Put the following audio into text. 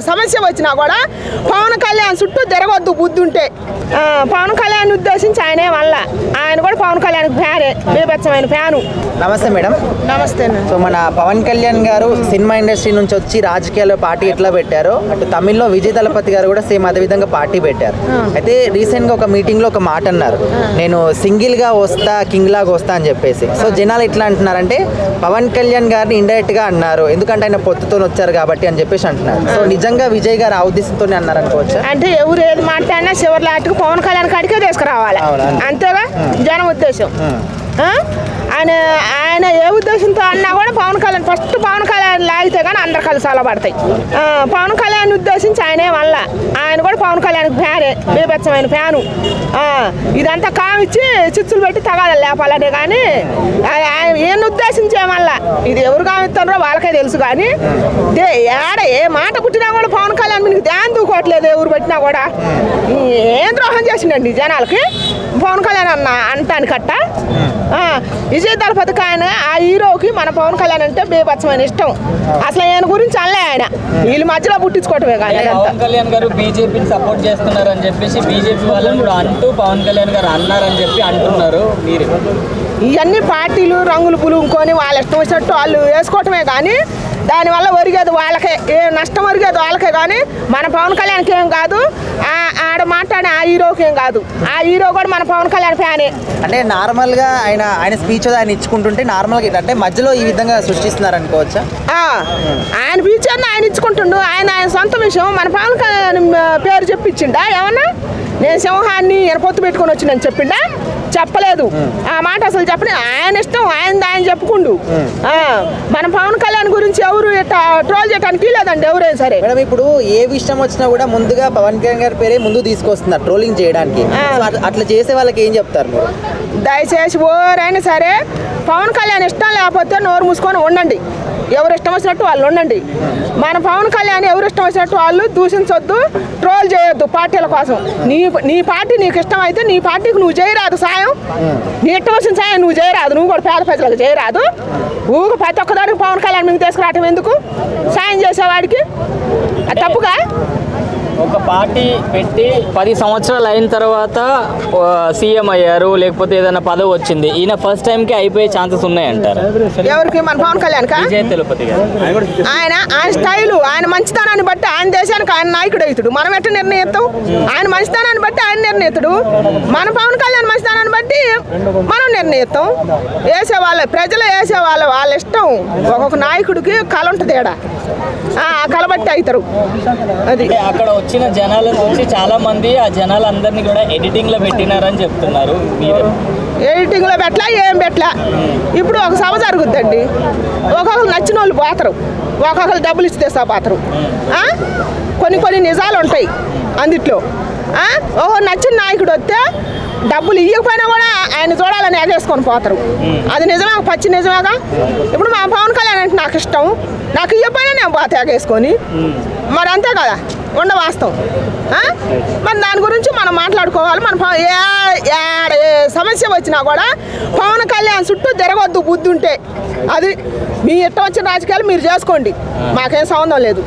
సమస్య వచ్చినా కూడా పవన్ కళ్యాణ్ చుట్టూ తిరగొద్దు బుద్ధి ఉంటే. పవన్ కళ్యాణ్ ఉద్దేశించి ఆయనే వల్ల ఆయన కూడా పవన్ కళ్యాణ్ ఫ్యానే, బీభత్సమైన ఫ్యాను. నమస్తే మేడం. నమస్తే. సో మన పవన్ కళ్యాణ్ గారు సినిమా ఇండస్ట్రీ నుంచి వచ్చి రాజకీయాల్లో పార్టీ ఎట్లా పెట్టారో అటు తమిళ్లో విజయ్ దళపతి గారు కూడా సేమ్ అదే విధంగా పార్టీ పెట్టారు. అయితే రీసెంట్గా ఒక మీటింగ్లో ఒక మాట అన్నారు, నేను సింగిల్గా వస్తా కింగ్ లాగా వస్తా అని చెప్పేసి. సో జనాలు ఎట్లా అంటున్నారంటే పవన్ కళ్యాణ్ గారిని ఇండైరెక్ట్గా అన్నారు, ఎందుకంటే ఆయన పొత్తుతో వచ్చారు కాబట్టి అని చెప్పేసి అంటున్నారు. సో నిజంగా విజయ్ గారు ఆ ఉద్దేశంతోనే అన్నారు అనుకోవచ్చు. అంటే ఎవరు ఏది మాట్లాడినా చివరి లాటుకు పవన్ కళ్యాణ్ కాడికే తీసుకురావాలి, అంతేగా జనం ఉద్దేశం. ఆయన ఏ ఉద్దేశంతో అన్నా కూడా పవన్ కళ్యాణ్ ఫస్ట్ పవన్ కళ్యాణ్ లాగితే కానీ అందరు కలిసి అలబడతాయి. పవన్ కళ్యాణ్ ఉద్దేశించి ఆయనే వల్ల ఆయన కూడా పవన్ కళ్యాణ్ ఫ్యానే, బీభత్సమైన ఫ్యాను. ఇదంతా కామిచ్చి చిచ్చులు పెట్టి తగాలి లేపాలనే కానీ ఈయన ఉద్దేశించే వల్ల ఇది ఎవరు కామిస్తారో వాళ్ళకే తెలుసు. కానీ ఏడ ఏ మాట పుట్టినా కూడా పవన్ కళ్యాణ్ మీకు ధ్యానం దూకోవట్లేదు, ఎవరు పెట్టినా కూడా. ఏం ద్రోహం చేసిండండి జనాలకి పవన్ కళ్యాణ్ అంటాను కట్ట. విజయ్ దళపతి ఆయన ఆ హీరోకి మన పవన్ కళ్యాణ్ అంటే బీభత్సమైన ఇష్టం. అసలు ఆయన గురించి అనలే, ఆయన వీళ్ళు మధ్యలో పుట్టించుకోవటమే. కానీ పవన్ కళ్యాణ్ గారు బీజేపీని సపోర్ట్ చేస్తున్నారని చెప్పేసి బీజేపీ వాళ్ళని కూడా అంటూ పవన్ కళ్యాణ్ గారు అన్నారని చెప్పి అంటున్నారు. మీరు ఇవన్నీ పార్టీలు రంగులు పులుముకొని వాళ్ళ ఇష్టం వచ్చినట్టు వాళ్ళు వేసుకోవటమే. కానీ దానివల్ల ఒరిగేది వాళ్ళకే, ఏ నష్టం ఒరిగేది వాళ్ళకే. కానీ మన పవన్ కళ్యాణ్కి ఏం కాదు, ఆడ మాట్లాడే ఆ హీరోకి ఏం కాదు. ఆ హీరో కూడా మన పవన్ కళ్యాణ్ ఫ్యానే. అంటే నార్మల్గా ఆయన స్పీచ్ ఆయన ఇచ్చుకుంటుంటే నార్మల్గా అంటే మధ్యలో ఈ విధంగా సృష్టిస్తున్నారు అనుకోవచ్చా? ఆయన స్పీచ్ అన్న ఆయన ఇచ్చుకుంటుండు, ఆయన సొంత విషయం. మన పవన్ కళ్యాణ్ పేరు చెప్పించిండా ఏమన్నా? నేను సింహాన్ని పొత్తు పెట్టుకొని వచ్చిందని చెప్పిండా? చెప్పలేదు. ఆ మాట అసలు చెప్పని ఆయన ఇష్టం, ఆయన చెప్పుకుండు. మన పవన్ కళ్యాణ్ గురించి ఎవరు ట్రోల్ చేయడానికి లేదండి ఎవరైనా సరే. మేడం ఇప్పుడు ఏ విషయం వచ్చినా కూడా ముందుగా పవన్ కళ్యాణ్ గారి పేరే ముందు తీసుకొస్తున్నారు ట్రోలింగ్ చేయడానికి. అట్లా చేసే వాళ్ళకి ఏం చెప్తారు మీరు? దయచేసి ఎవరైనా సరే పవన్ కళ్యాణ్ ఇష్టం లేకపోతే నోరు మూసుకొని ఉండండి, ఎవరు ఇష్టం వచ్చినట్టు వాళ్ళు ఉండండి. మన పవన్ కళ్యాణ్ ఎవరు ఇష్టం వచ్చినట్టు వాళ్ళు దూషించొద్దు, ట్రోల్ చేయొద్దు పార్టీల కోసం. నీ పార్టీ నీకు ఇష్టం అయితే నీ పార్టీకి నువ్వు చేయరాదు సాయం, నీ ఇష్టం వచ్చిన సాయం నువ్వు చేయరాదు, నువ్వు కూడా పేద ప్రజలకు చేయరాదు. ఊరు ప్రతి ఒక్కదానికి పవన్ కళ్యాణ్ మీకు తీసుకురావటం ఎందుకు? సాయం చేసేవాడికి అది తప్పుగా. ఒక పార్టీ పెట్టి 10 సంవత్సరాలు అయిన తర్వాత సీఎం అయ్యారు, లేకపోతే ఏదైనా పదవి వచ్చింది, ఈయన ఫస్ట్ టైంకి అయిపోయే ఛాన్సెస్ ఉన్నాయంటారు. ఎవరికి? మన పవన్ కళ్యాణ్ విజయ్ దళపతి గారు. ఆయన స్టైలు, ఆయన మంచితనాన్ని బట్టి ఆయన దేశానికి ఆయన నాయకుడు అవుతాడు. మనం ఎట్లా నిర్ణయిస్తాం? ఆయన మంచితనాన్ని బట్టి ఆయన నిర్ణయిస్తాడు. మన పవన్ కళ్యాణ్ మంచితనాన్ని బట్టి మనం నిర్ణయిస్తాం. ప్రజలు వాళ్ళ ఇష్టం. ఒక్కొక్క నాయకుడికి కళ ఉంటుంది, ఆ కళ బట్టి అవుతారు. అది అక్కడ వచ్చిన జనాల నుంచి చాలా మంది ఆ జనాలందరినీ కూడా ఎడిటింగ్ లో పెట్టినారని చెప్తున్నారు. ఎడిటింగ్ లో పెట్టలా, ఏం పెట్టలా. ఇప్పుడు ఒక సభ జరుగుద్దండి, ఒక్కొక్కరు నచ్చిన వాళ్ళు పోతారు, ఒక్కొక్కరు డబ్బులు ఇచ్చి తెస్తా పోతారు. కొన్ని నిజాలు ఉంటాయి అందుట్లో. నచ్చిన నాయకుడు వస్తే డబ్బులు ఇవ్వకపోయినా కూడా ఆయన చూడాలని ఎగేసుకొని పోతారు. అది నిజమే, పచ్చి నిజమేగా. ఇప్పుడు మా పవన్ కళ్యాణ్ అంటే నాకు ఇష్టం, నాకు ఇవ్వకపోయినా నేను పోతే ఎగేసుకొని, మరి అంతే కదా ఉండవాస్తవం. మరి దాని గురించి మనం మాట్లాడుకోవాలి. మన ఏ సమస్య వచ్చినా కూడా పవన్ కళ్యాణ్ చుట్టూ తిరగొద్దు బుద్ధి ఉంటే. అది మీ ఇష్టం వచ్చిన రాజకీయాలు మీరు చేసుకోండి, మాకేం సంబంధం లేదు.